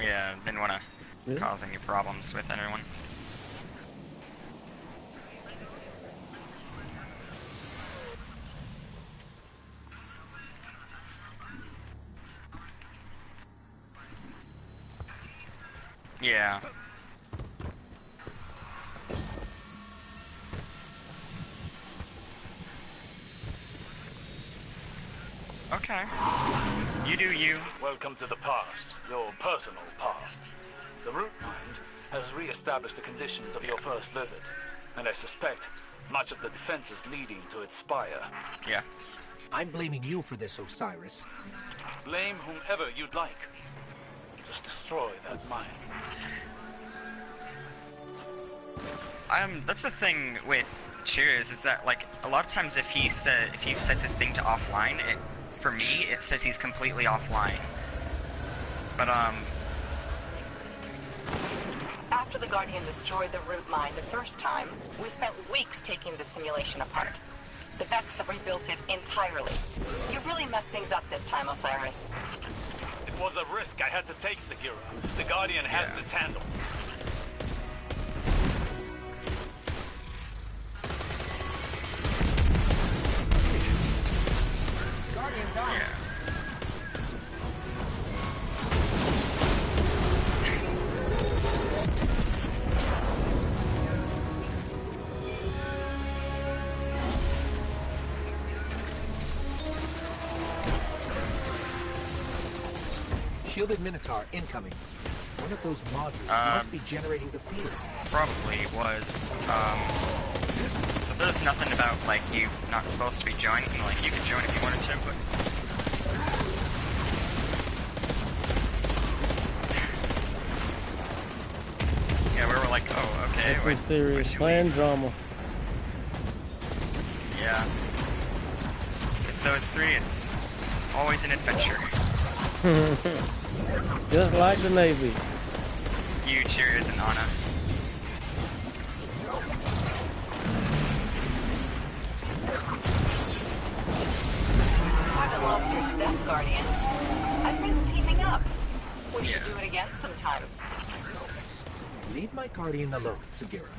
Yeah, didn't want to cause any problems with anyone. Yeah. Okay. You do you. Welcome to the past, your personal past. The root mind has re-established the conditions of your first visit, and I suspect much of the defenses leading to its spire. Yeah. I'm blaming you for this, Osiris. Blame whomever you'd like. Just destroy that mind. That's the thing with Cheers, is that like a lot of times if he sets his thing to offline, for me it says he's completely offline. But after the Guardian destroyed the root mine the first time, we spent weeks taking the simulation apart. The Vex have rebuilt it entirely. You really messed things up this time, Osiris. It was a risk I had to take, Segura. The Guardian has this handled. Guardian down. yeah. Shielded Minotaur incoming. One of those modules must be generating the field. Probably was. But there's nothing about like you not supposed to be joining. Like you could join if you wanted to, but. Yeah, we were like, oh, okay. That's some serious clan drama. Yeah. With those three, it's always an adventure. Just like the Navy. You, Cheers, and Anna. Haven't lost your step, Guardian. I miss teaming up. We should do it again sometime. Leave my Guardian alone, Segura.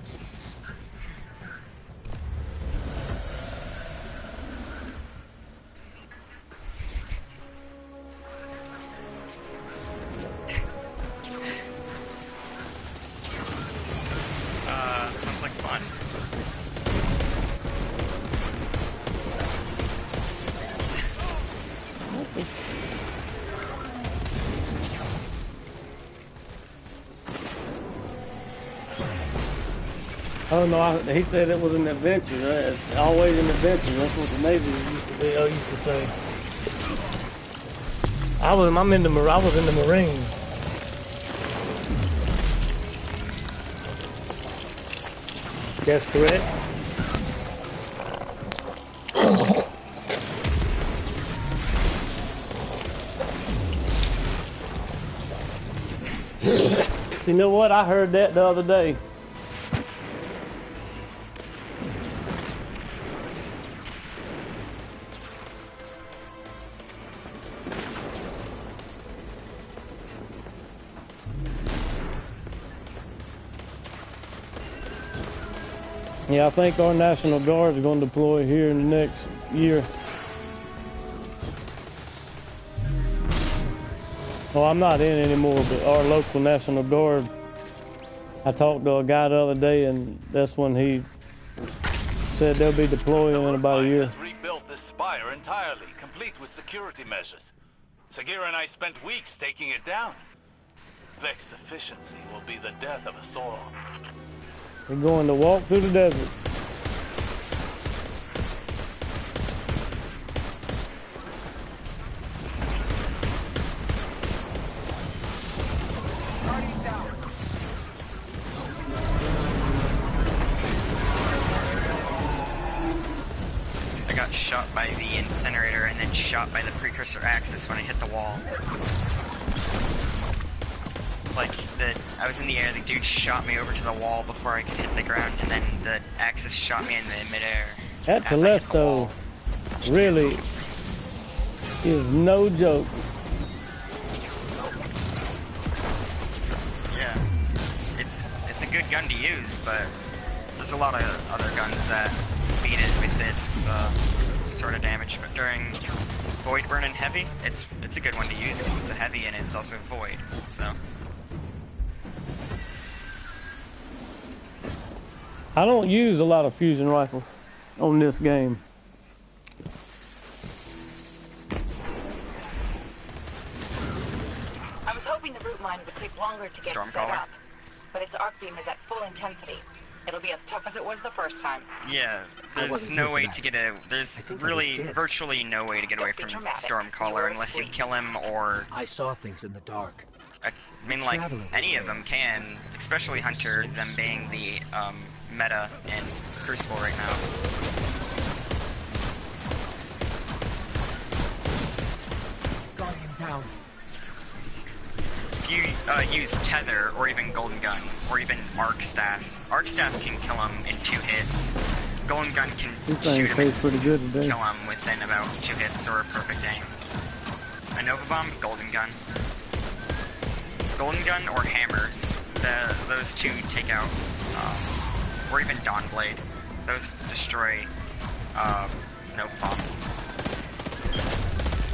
Sounds like fun. Oh no, he said it was an adventure. It's always an adventure. That's what the Navy used to say. I was in the Marines. That's correct. You know what? I heard that the other day. Yeah, I think our National Guard is going to deploy here in the next year. Well, I'm not in anymore, but our local National Guard, I talked to a guy the other day, and that's when he said they'll be deploying in about a year. Has rebuilt this spire entirely, complete with security measures. Segura and I spent weeks taking it down. Vex efficiency will be the death of us all. We're going to walk through the desert. Party's down. I got shot by the incinerator and then shot by the precursor axis when I hit the wall. Like, I was in the air, the dude shot me over to the wall before I could hit the ground, and then the axis shot me in the midair. That Telesto really is no joke. good gun to use, but there's a lot of other guns that beat it with its sort of damage. But during Void Burn and Heavy, it's a good one to use because it's a heavy and it's also void. So I don't use a lot of fusion rifles on this game. I was hoping the root mine would take longer to get set up, but its arc beam is at full intensity. It'll be as tough as it was the first time. Yeah, there's no way to get there's really virtually no way to get away from Stormcaller unless you kill him or... I saw things in the dark. I mean, like, any of them can, especially Hunter, them being the meta in Crucible right now. Guardian down. If you use Tether, or even Golden Gun, or even Arc Staff can kill him in 2 hits. Golden Gun can shoot him and pretty good today. kill him within about 2 hits or a perfect aim. A Nova Bomb, Golden Gun. Golden Gun or Hammers, those two take out, or even Dawn Blade. Those destroy Nova Bomb.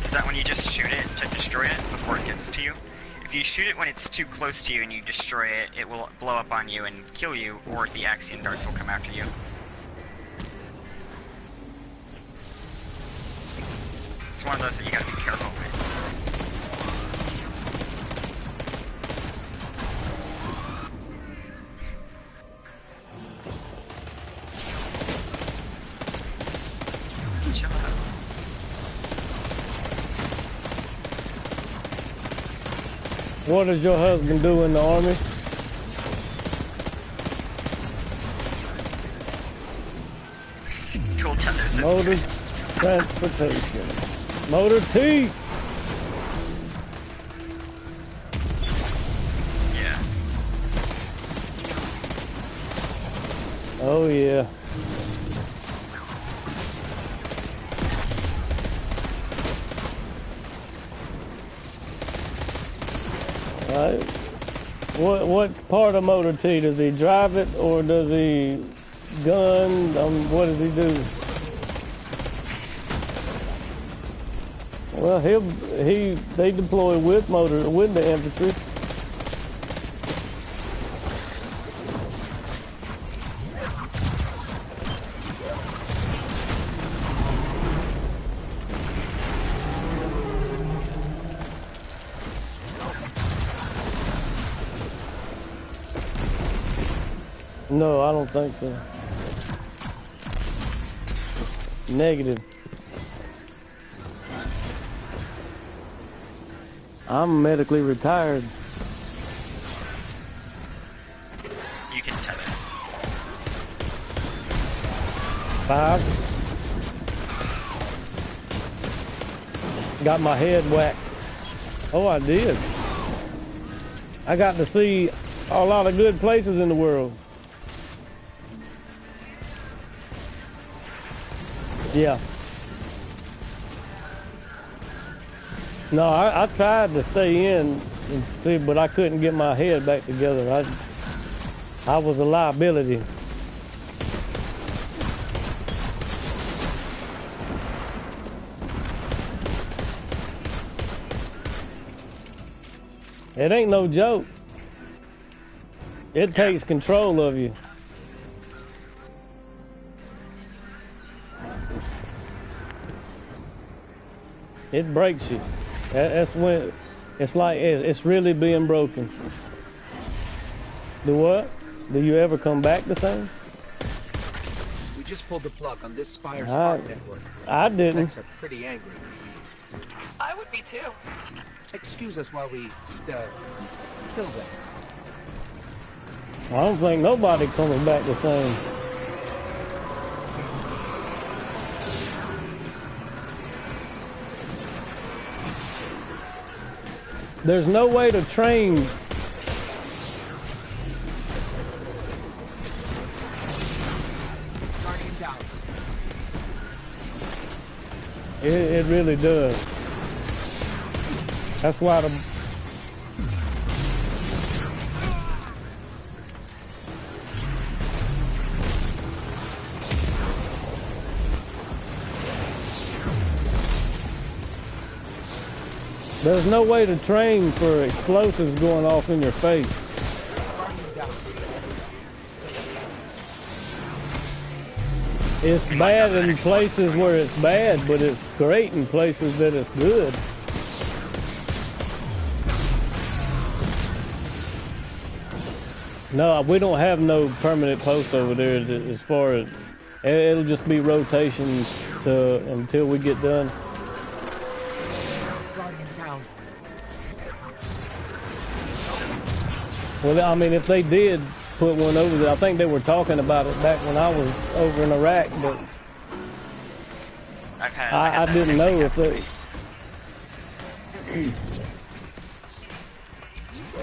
Is that when you just shoot it to destroy it before it gets to you? If you shoot it when it's too close to you and you destroy it, it will blow up on you and kill you, or the Axion darts will come after you. It's one of those that you gotta be careful with. Chill out. What does your husband do in the army? Cool tethers. Motor transportation. Motor T. Yeah. Oh yeah. Right. What part of Motor T does he drive it, or does he gun? What does he do? Well, they deploy with the infantry. No, I don't think so. Negative. I'm medically retired. You can tether. 5. Got my head whacked. Oh, I did. I got to see a lot of good places in the world. Yeah. No, I tried to stay in and see, but I couldn't get my head back together. I was a liability. It ain't no joke. It takes control of you. It breaks you. That's when it's like it's really being broken. Do what? Do you ever come back the same? We just pulled the plug on this Spire Spark network. I didn't. Techs are pretty angry. I would be too. Excuse us while we kill them. I don't think nobody coming back the same. There's no way to train. Guardian down. It really does. That's why There's no way to train for explosives going off in your face. It's bad in places where it's bad, but it's great in places that it's good. No, we don't have no permanent post over there as far as... It'll just be rotations until we get done. Well, I mean, if they did put one over there, I think they were talking about it back when I was over in Iraq, but I didn't know if they...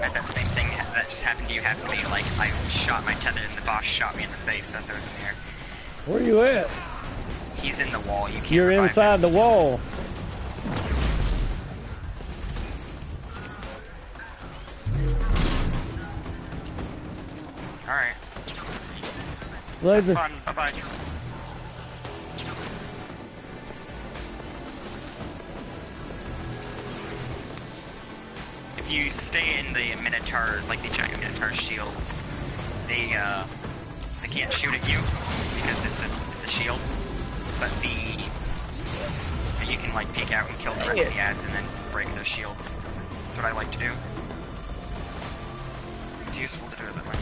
I had that same thing that just happened to you happen to me. Like, I shot my tether and the boss shot me in the face as I was in the air. Where you at? He's in the wall. You can't You're revive inside him. the wall. Alright. Later. Fun. Bye-bye. If you stay in the Minotaur, like the giant Minotaur shields, they can't shoot at you because it's a shield. But you can like peek out and kill the rest of the ads and then break their shields. That's what I like to do. It's useful to do it that way.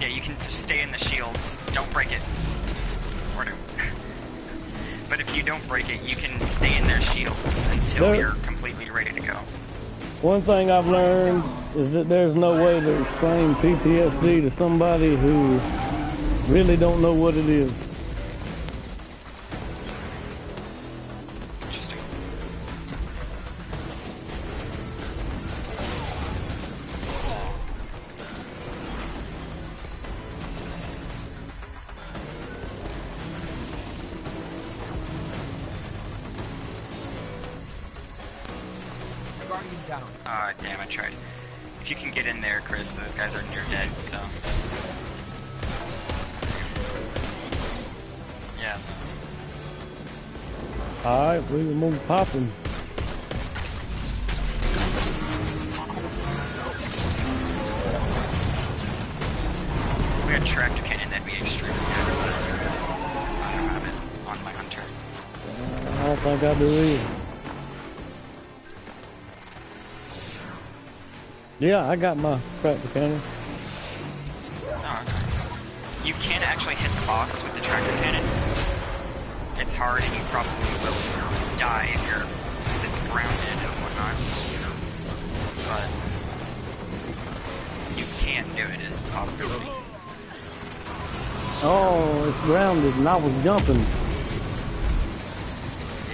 Yeah, you can just stay in the shields. Don't break it. Or no. But if you don't break it, you can stay in their shields until you're completely ready to go. One thing I've learned is that there's no way to explain PTSD to somebody who really don't know what it is. Interesting. Ah, damn, I tried. If you can get in there, Chris, those guys are near dead, so... Yeah. Alright, we will move popping. We had tractor cannon, that'd be extremely good, but I don't have it on my hunter. I don't think I do either. Yeah, I got my tractor cannon. Oh, nice. You can actually hit the boss with the tractor cannon. It's hard and you probably will die if you're, since it's grounded and whatnot. But you can do it as a possibility. Oh, it's grounded and I was jumping.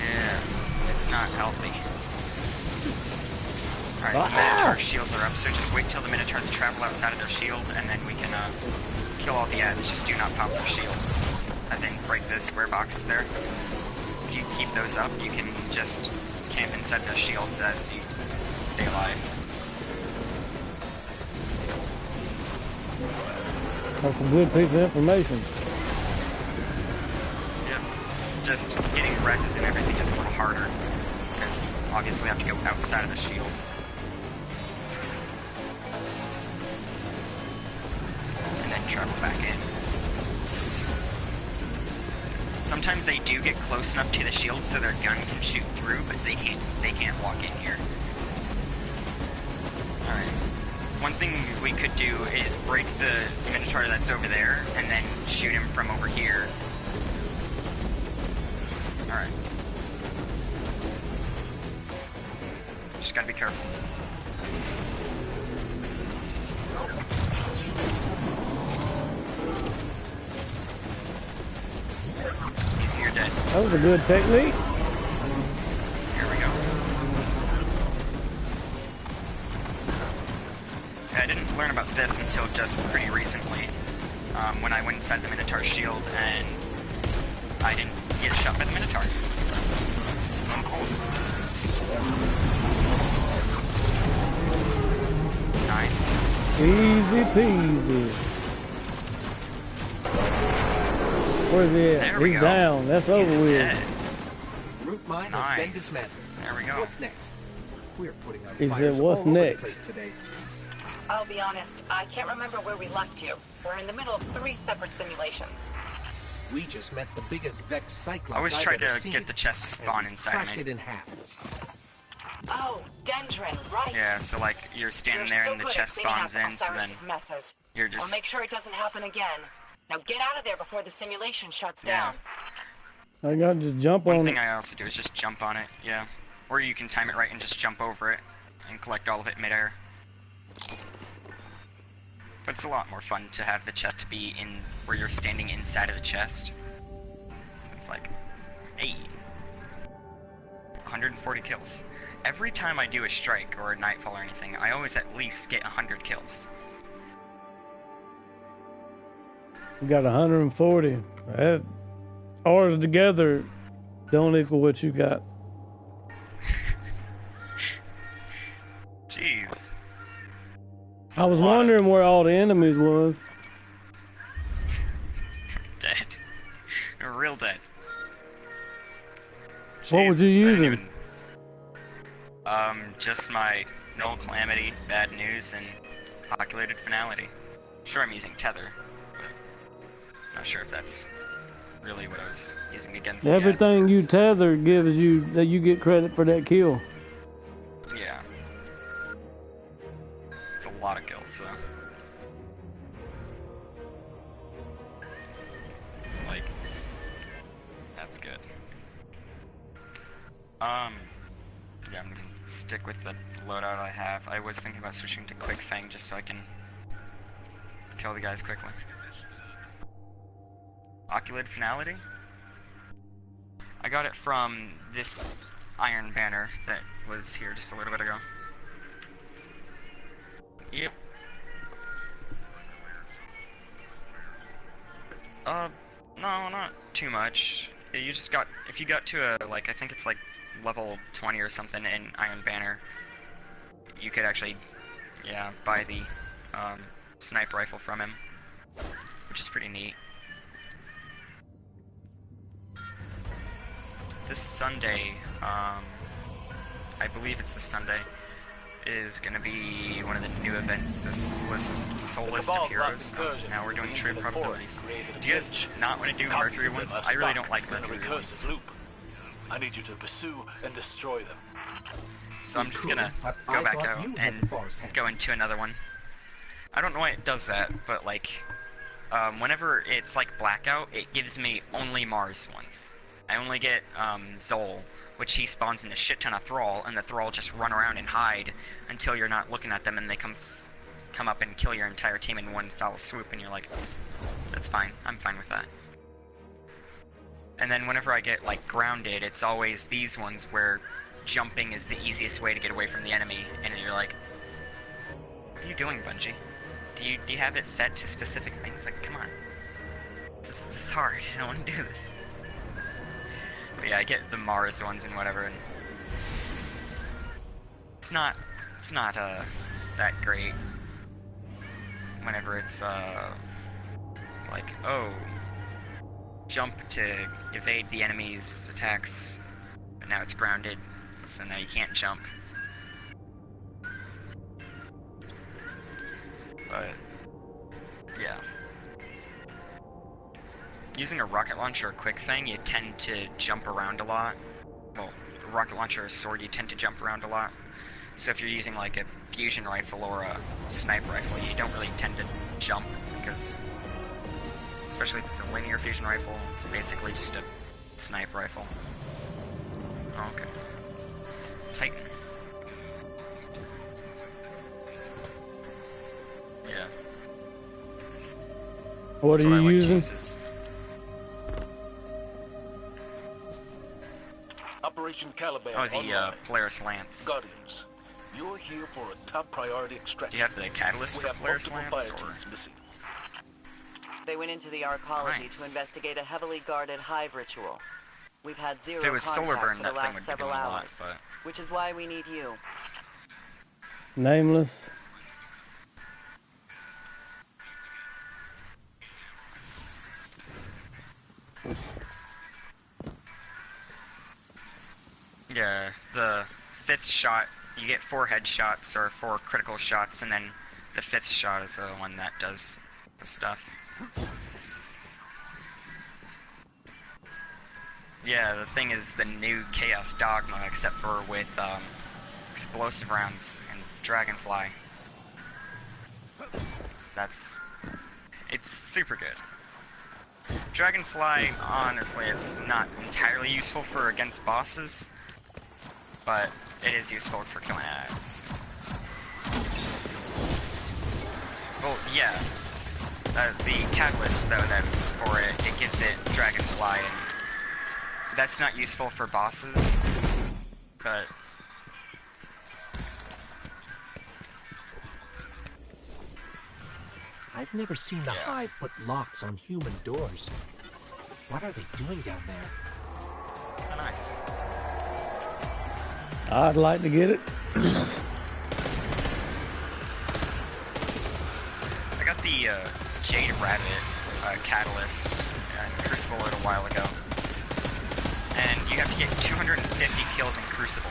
Yeah, it's not healthy. Alright, the Minotaur shields are up, so just wait till the Minotaurs travel outside of their shield, and then we can kill all the ads. Just do not pop their shields. As in, break the square boxes there. If you keep those up, you can just camp inside their shields as you stay alive. That's a good piece of information. Yep. Just getting reses and everything is a little harder, because you obviously have to go outside of the shield. Travel back in. Sometimes they do get close enough to the shield so their gun can shoot through, but they can't walk in here. Alright. One thing we could do is break the Minotaur that's over there and then shoot him from over here. Alright. Just gotta be careful. Dead. That was a good technique. Here we go. Yeah, I didn't learn about this until just pretty recently, when I went inside the Minotaur shield and I didn't get shot by the Minotaur. Nice. Easy peasy. Where's he at? There we He's go. down. That's over with. Dead. root mine has been Nice. dismantled. There we go. What's next? We're putting out He fires said, "What's all over the next?" place today. I'll be honest, I can't remember where we left you. We're in the middle of 3 separate simulations. We just met the biggest Vex Cyclops I always I've try ever to seen, get the chest to and spawn we inside cracked me. it in half. Oh, Dendron, right. Yeah, so like you're standing there and the chest spawns in, so then messes. you're I'll just make sure it doesn't happen again. Now get out of there before the simulation shuts Yeah. down. I gotta just jump One on thing it. I also do is just jump on it, yeah. Or you can time it right and just jump over it and collect all of it midair. But it's a lot more fun to have the chest to be in where you're standing inside of the chest. So it's like, hey, 140 kills. Every time I do a strike or a nightfall or anything, I always at least get 100 kills. We got 140. Ours together don't equal what you got. Jeez. I was wondering where all the enemies was. Dead. Real dead. What was you Jesus, I didn't using? Just my Null Calamity, Bad News, and Calculated Finality. Sure, I'm using Tether, but not sure if that's really what I was using against the Everything ads, you because- tether gives you that you get credit for that kill. Yeah. It's a lot of kills, so. Like, that's good. Yeah, I'm gonna stick with the loadout I have. I was thinking about switching to Quick Fang just so I can kill the guys quickly. Oculated Finality? I got it from this Iron Banner that was here just a little bit ago. Yep. No, not too much. Yeah, you just got, if you got to a, like, I think it's like level 20 or something in Iron Banner, you could actually, yeah, buy the sniper rifle from him, which is pretty neat. This Sunday, I believe it's this Sunday, is gonna be one of the new events, this Soul List of Heroes. Now we're doing true probabilities. Do you guys not want to do Mercury ones? I really don't like Mercury ones. I need you to pursue and destroy them. So I'm just gonna go back out and go into another one. I don't know why it does that, but like, whenever it's like Blackout, it gives me only Mars ones. I only get Zol, which he spawns in a shit ton of Thrall, and the Thrall just run around and hide until you're not looking at them, and they come up and kill your entire team in one foul swoop, and you're like, that's fine, I'm fine with that. And then whenever I get like grounded, it's always these ones where jumping is the easiest way to get away from the enemy, and you're like, what are you doing, Bungie? Do you have it set to specific things? Like, come on, this is hard. I don't want to do this. But yeah, I get the Mars ones and whatever, and it's not that great whenever it's like, oh, jump to evade the enemy's attacks, but now it's grounded, so now you can't jump. But yeah, using a rocket launcher or quick thing, you tend to jump around a lot. Well, a rocket launcher or sword, you tend to jump around a lot. So if you're using like a fusion rifle or a sniper rifle, you don't really tend to jump, because especially if it's a linear fusion rifle, it's basically just a sniper rifle. Okay. Titan. Yeah. What That's are I you like to using? use is- Operation Caliban Oh, the online. Polaris Lance. Guardians, you're here for a top priority extraction. Do you have the catalyst We for have Polaris multiple Lance, fire or? teams missing. They went into the arcology Nice. to investigate a heavily guarded hive ritual. We've had zero If it was contact solar burn, for that the thing last would be several doing a lot, hours, but which is why we need you. Nameless. Yeah, the 5th shot, you get 4 headshots or 4 critical shots, and then the 5th shot is the one that does the stuff. Yeah, the thing is the new Chaos Dogma, except for with explosive rounds and Dragonfly. It's super good. Dragonfly, honestly, is not entirely useful for against bosses, but it is useful for killing ads. Well, yeah. The catalyst, though, that's for it, it gives it Dragonfly, and that's not useful for bosses, but... I've never seen the Hive put locks on human doors. What are they doing down there? Oh, nice. I'd like to get it. I got the Jade Rabbit catalyst and Crucible a little while ago. And you have to get 250 kills in Crucible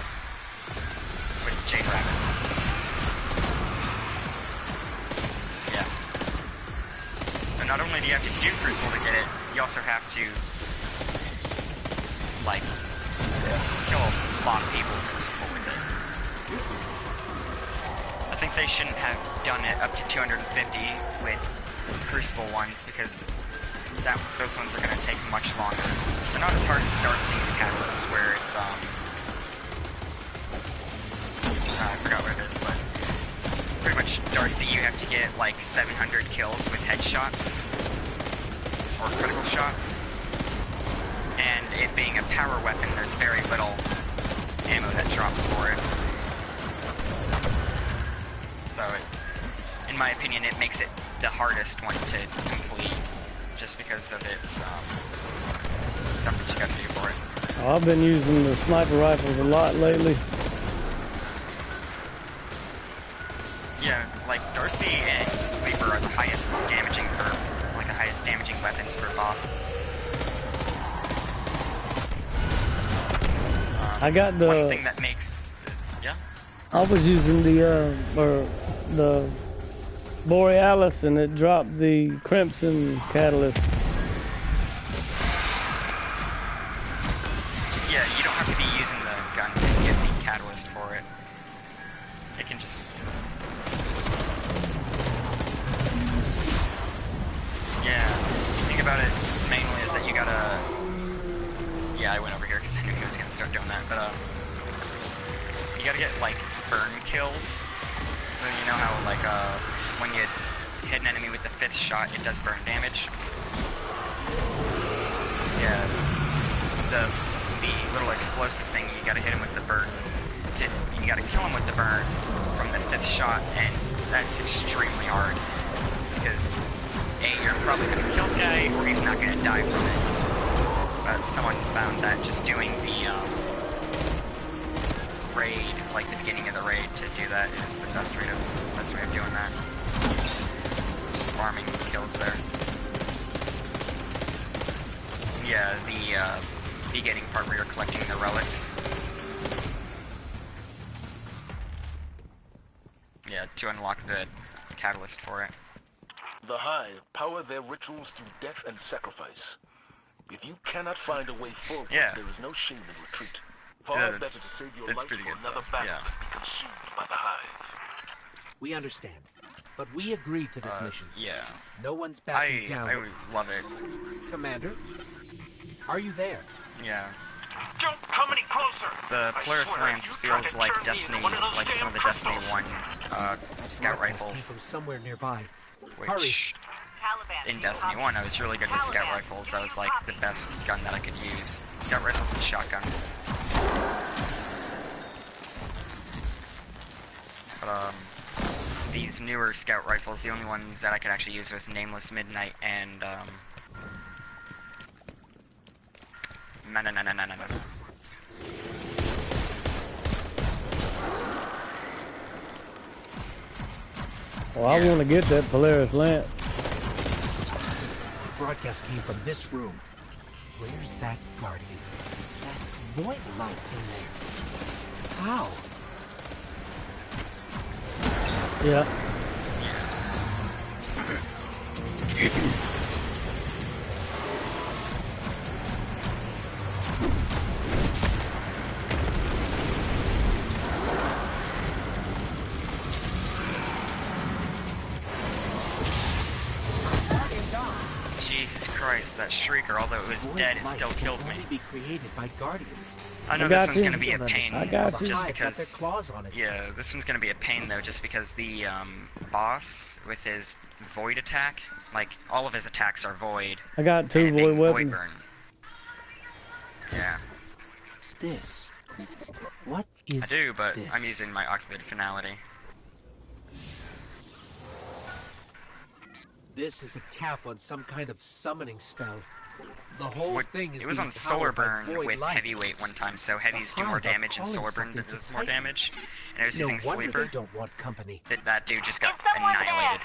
with Jade Rabbit. Yeah. So not only do you have to do Crucible to get it, you also have to, like, kill a lot of people in Crucible with it. I think they shouldn't have done it up to 250 with Crucible ones, because those ones are going to take much longer. They're not as hard as Darcy's Catalyst, where it's, I forgot what it is, but pretty much Darcy you have to get like 700 kills with headshots, or critical shots, and it being a power weapon, there's very little ammo that drops for it. So, in my opinion, it makes it the hardest one to complete, just because of its stuff that you gotta do for it. Oh, I've been using the sniper rifles a lot lately. Yeah, like Darcy and Sleeper are the highest damaging weapons for bosses. I got the... One thing that makes... Yeah? I was using the Borealis, and it dropped the Crimson Catalyst. Yeah, you don't have to be using the gun to get the catalyst for it. It can just... Yeah, the thing about it mainly is that you gotta... Yeah, I went over here because I knew he was gonna start doing that, but you gotta get, like, burn kills. So you know how, like, when you hit an enemy with the 5th shot, it does burn damage? Yeah, the little explosive thing, you gotta hit him with the burn. You gotta kill him with the burn from the 5th shot, and that's extremely hard. Because, A, you're probably gonna kill the guy, or he's not gonna die from it. But someone found that just doing the raid, like the beginning of the raid, to do that is the best way of doing that. Just farming kills there. Yeah, the beginning part where you're collecting the relics. Yeah, to unlock the catalyst for it. The Hive power their rituals through death and sacrifice. If you cannot find a way forward, there is no shame in retreat. Far better to save your life for another battle than be consumed by the Hive. We understand, but we agreed to this mission. Yeah. No one's backing down. I would love it. Commander, are you there? Yeah. Don't come any closer! The Polaris Lance feels like Destiny, like some of the Destiny 1 scout rifles. Came from somewhere nearby. Which, in Destiny 1, I was really good with scout rifles. That was like the best gun that I could use. Scout rifles and shotguns. But, these newer scout rifles, the only ones that I could actually use was Nameless Midnight and, no. Well, I want to get that Polaris Lance. The broadcast came from this room. Where's that Guardian? That's void light in there. How? Yeah. Jesus Christ, that Shrieker, although it was dead, it still killed me. Be created by guardians. I know this one's gonna be a pain. I got you. Just because, yeah, this one's gonna be a pain though, just because the boss with his void attack, like all of his attacks are void. I got 2 void weapons. Burn. Yeah. This. What is? I do, but this? I'm using my activated finality. This is a cap on some kind of summoning spell. The whole thing is it was on solar burn with heavyweight one time, so heavies do more damage and solar burn does more damage. And I was using sleeper. Don't want company. That dude just got annihilated.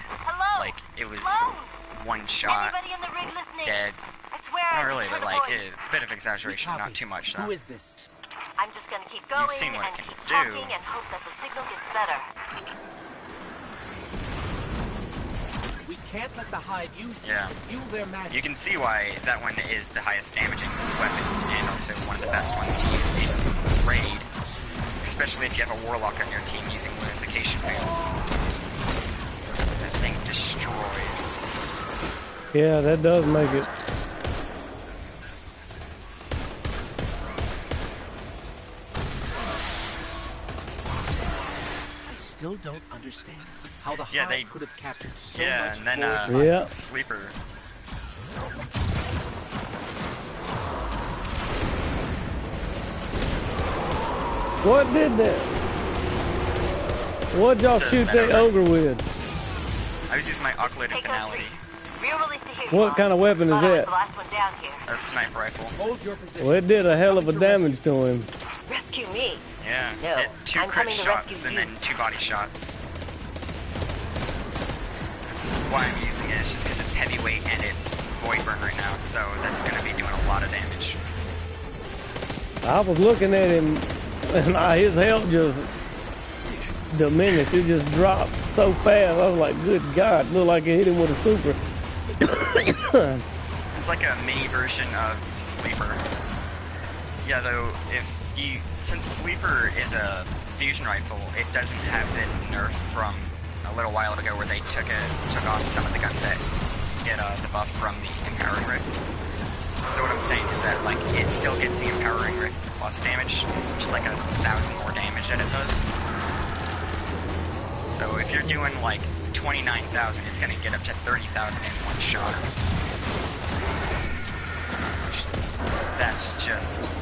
Like it was one shot, dead. Not really, but like it's a bit of exaggeration, not too much. Who is this? I'm just gonna keep going. You've seen what it can do. And hope that the signal gets better. We can't let the Hive use yeah. fuel their magic. You can see why that one is the highest damaging weapon and also one of the best ones to use in raid, especially if you have a warlock on your team using unification boots. That thing destroys. Yeah, that does make it. I still don't understand how the Hive could have captured so much. And then sleeper. What did that? What'd y'all shoot that ogre with? I was using my activated finality. What kind of weapon is that? A sniper rifle. Hold your position. Well, it did a hell of a damage to him. Rescue me. Yeah, no, it 2 crit shots and then 2 body shots. That's why I'm using it, it's just because it's heavyweight and it's void burn right now, so that's going to be doing a lot of damage. I was looking at him and his health just diminished. It just dropped so fast. I was like, good God, looked like it hit him with a super. It's like a mini version of Sleeper. Yeah, though, since Sleeper is a fusion rifle, it doesn't have the nerf from a little while ago where they took off some of the guns that get the buff from the Empowering Rift. So what I'm saying is that like it still gets the Empowering Rift plus damage, just like 1,000 more damage that it does. So if you're doing like 29,000, it's gonna get up to 30,000 in one shot. That's just...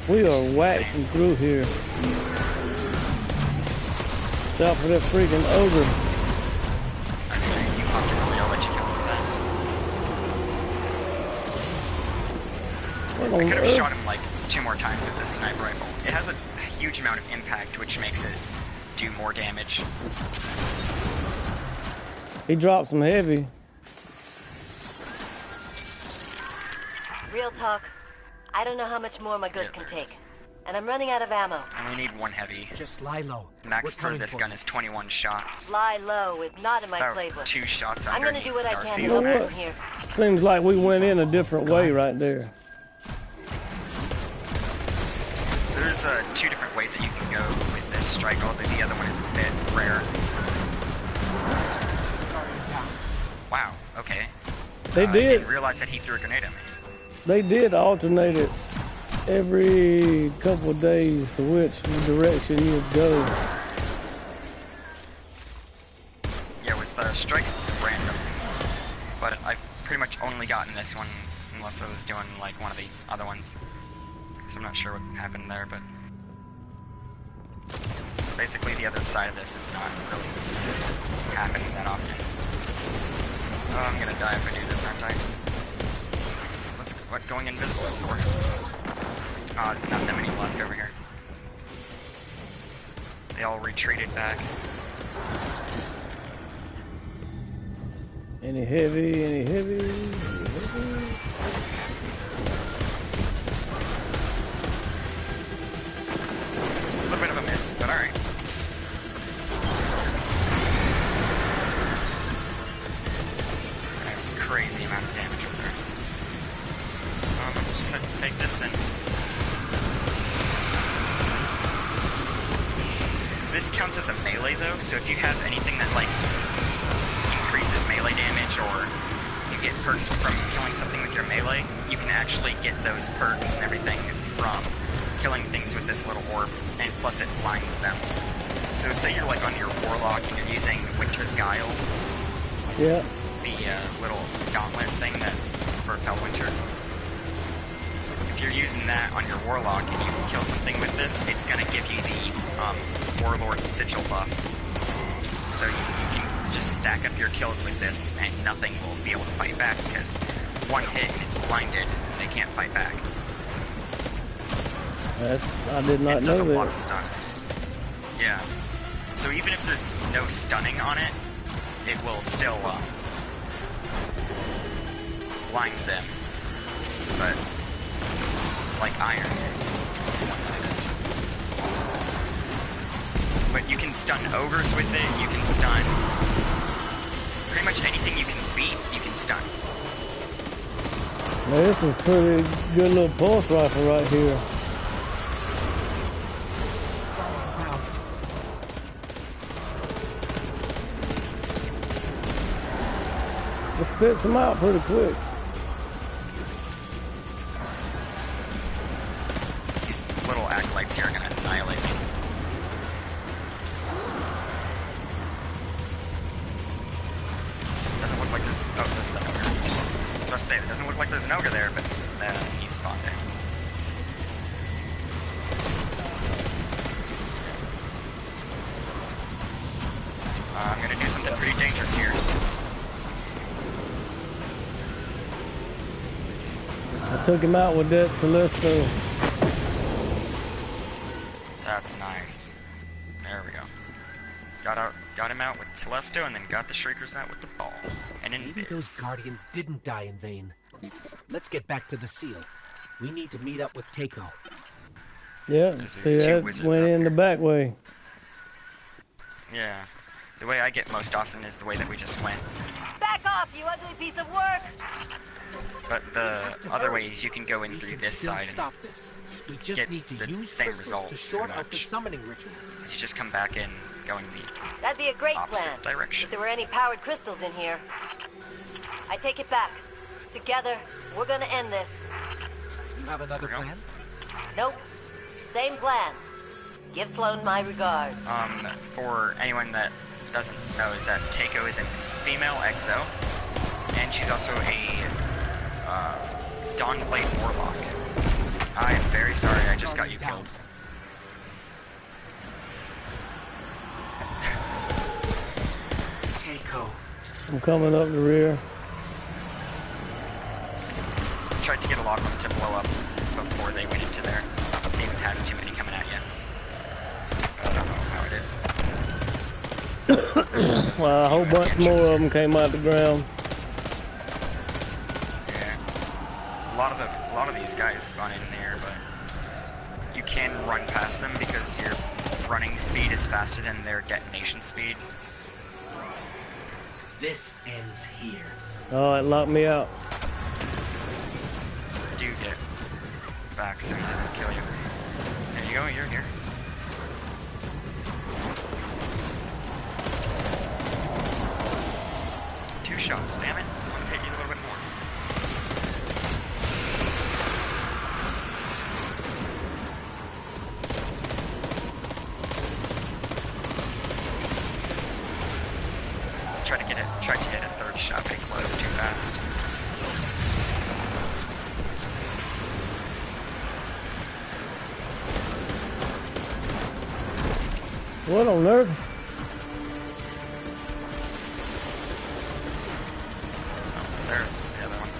We are waxing through here. Stop for that freaking ogre. Okay, you popped it early, I'll let you kill him with that. I could have shot him like 2 more times with this sniper rifle. It has a huge amount of impact, which makes it do more damage. He dropped some heavy. Real talk. I don't know how much more my goods can take. And I'm running out of ammo. I only need 1 heavy. Just lie low. Max for this gun is 21 shots. Lie low is not in my about playbook. 2 shots I'm gonna do what I can to help help from here. Seems like we went in a different way right there. There's 2 different ways that you can go with this strike, although the other one is a bit rare. Wow, okay. They did. I didn't realize that he threw a grenade at me. They did alternate it every couple of days to which direction you'd go. Yeah, with strikes it's random. But I've pretty much only gotten this one, unless I was doing like one of the other ones. So I'm not sure what happened there, but... Basically the other side of this is not really happening that often. Oh, I'm gonna die if I do this, aren't I? What going invisible is for? Oh, there's not that many left over here. They all retreated back. Any heavy, any heavy, any heavy? A little bit of a miss. worse, but alright. That's a crazy amount of damage over there. I'm just gonna take this and... This counts as a melee though, so if you have anything that like increases melee damage or you get perks from killing something with your melee, you can actually get those perks and everything from killing things with this little orb, and plus it blinds them. So say you're like on your warlock and you're using Winter's Guile. Yeah. The little gauntlet thing that's for Felwinter. If you're using that on your warlock and you kill something with this, it's gonna give you the Warlord Sigil buff. So you can just stack up your kills with this and nothing will be able to fight back because one hit and it's blinded and they can't fight back. I did not know that. It does a lot of stun. Yeah. So even if there's no stunning on it, it will still blind them. But like iron is one that is. But you can stun ogres with it, you can stun pretty much anything you can beat, you can stun. Now this is a pretty good little pulse rifle right here. It spits them out pretty quick. These little acolytes here are gonna annihilate me. Doesn't look like there's... Oh, there's the ogre. I was about to say, it doesn't look like there's an ogre there, but he spawned there. I'm gonna do something pretty dangerous here. I took him out with that Telesto. That's nice. There we go. Got him out with Telesto, and then got the Shriekers out with the ball. And in maybe those Guardians didn't die in vain. Let's get back to the seal. We need to meet up with Takeo. Yeah, see that went in the back way. Yeah. The way I get most often is the way that we just went. Back off, you ugly piece of work! But the other ways you can go in through this side and we just get need to the use same result. to short out the summoning ritual. You just come back in going the That'd be a great opposite plan. direction. If there were any powered crystals in here. I take it back. Together, we're gonna end this. You have another plan? Nope. Same plan. Give Sloan my regards. For anyone that doesn't know, is that Takeo is a female exo, and she's also a Dawnblade Warlock. I am very sorry, I just got you killed. Takeo. I'm coming up the rear. Tried to get a lot of them to blow up before they went into there. Let's see if it had too many coming at you. I don't know how it did. Well, a whole bunch more of them came out the ground. Yeah. A lot of these guys spawn in there, but you can run past them because your running speed is faster than their detonation speed. This ends here. Oh, it locked me out. Do get back so he doesn't kill you. There you go, you're here. Two shots, damn it. I want to hit you a little bit more. Tried to get a third shot, but it closed too fast. What on earth? Oh, there's the other one.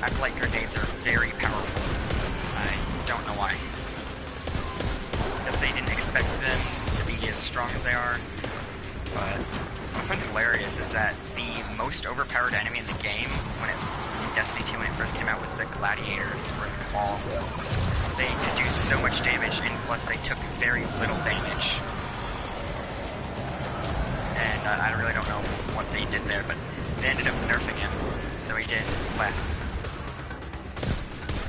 Acolyte grenades are very powerful. I don't know why. Guess they didn't expect them to be as strong as they are. But what I find hilarious is that the most overpowered enemy in the game, when it Destiny 2 when it first came out was the Gladiators or the Cabal. They could do so much damage, and plus they took very little damage. And I really don't know what they did there, but they ended up nerfing him, so he did less.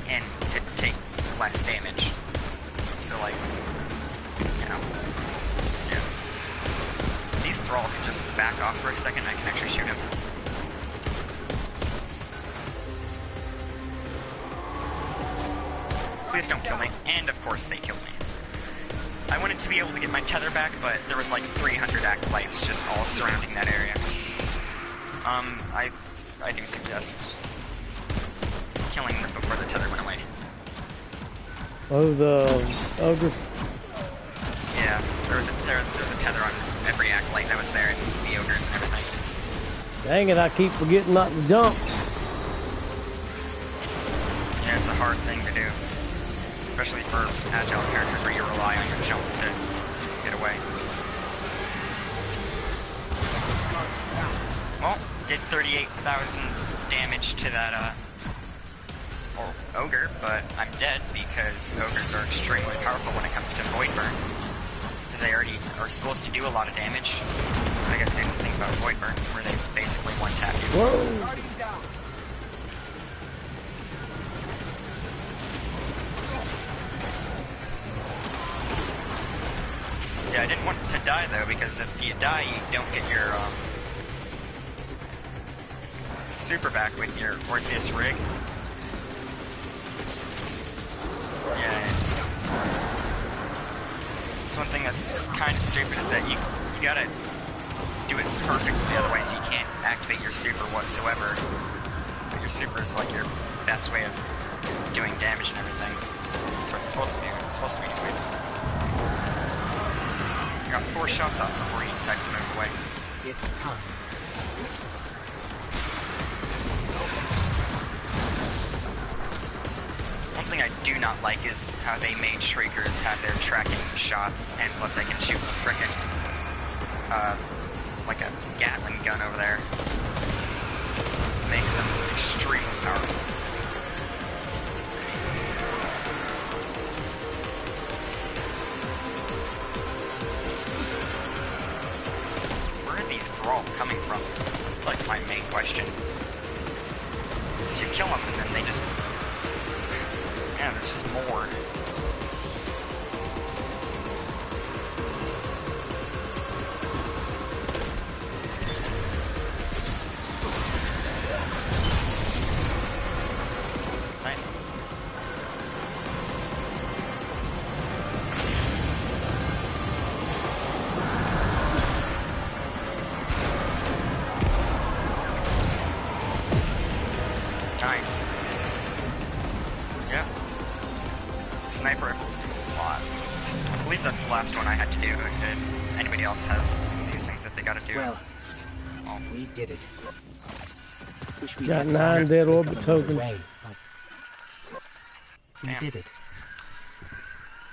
And could take less damage. So like, you know, yeah. These Thrall can just back off for a second, I can actually shoot him. Please don't kill me. And of course they killed me. I wanted to be able to get my tether back, but there was like 300 acolytes just all surrounding that area. I do suggest killing them before the tether went away. Oh, the ogre? Yeah, there was a tether on every acolyte that was there, and the ogres and everything. Dang it, I keep forgetting not to jump. Yeah, it's a hard thing to do. Especially for agile characters where you rely on your jump to get away. Well, did 38,000 damage to that, ogre, but I'm dead because ogres are extremely powerful when it comes to Void Burn. They already are supposed to do a lot of damage. I guess they didn't think about Void Burn, where they basically one-tap you. Whoa! Yeah, I didn't want to die though, because if you die, you don't get your super back with your Orpheus rig. Yeah, it's one thing that's kind of stupid is that you gotta do it perfectly, otherwise you can't activate your super whatsoever. But your super is like your best way of doing damage and everything. That's what it's supposed to be. It's supposed to be anyways. You got 4 shots off before you decide to move away. It's time. One thing I do not like is how they made Shriekers have their tracking shots, and plus I can shoot a frickin' like a Gatling gun over there. Makes them extremely powerful. Where are these Thrall coming from? It's like my main question. You kill them and then they just... Yeah, there's just more. Nice. Nice. Yep. Sniper rifles do a lot. I believe that's the last one I had to do. If anybody else has these things that they gotta do. Well, we did it. Wish we Got had 9 dead orbit tokens. We did it.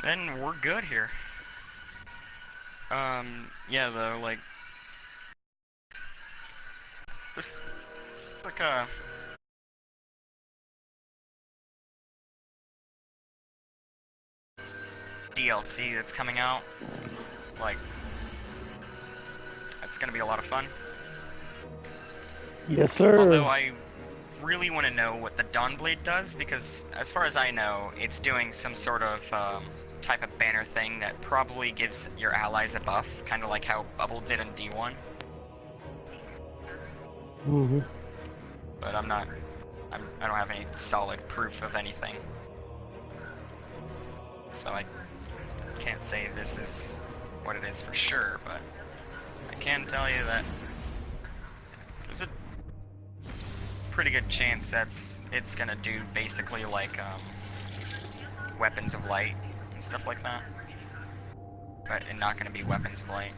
Then we're good here. Yeah, though, like... This... It's like a... DLC that's coming out. Like... It's gonna be a lot of fun. Yes, sir. Although I really want to know what the Dawnblade does, because as far as I know, it's doing some sort of type of banner thing that probably gives your allies a buff, kind of like how Bubble did in D1. Mm-hmm. But I don't have any solid proof of anything. So I can't say this is what it is for sure, but I can tell you that there's a pretty good chance it's gonna do basically like weapons of light and stuff like that, but it's not gonna be weapons of light.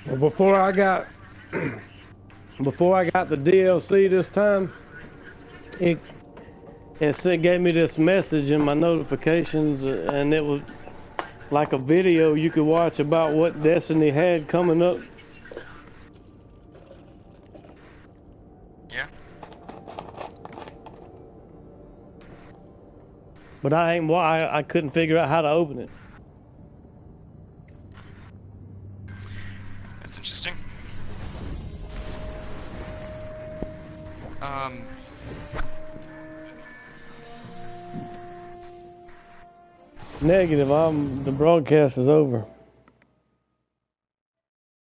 Well, before I got the DLC this time, it gave me this message in my notifications, and it was like a video you could watch about what Destiny had coming up. Yeah. But I couldn't figure out how to open it. That's interesting. Negative. The broadcast is over.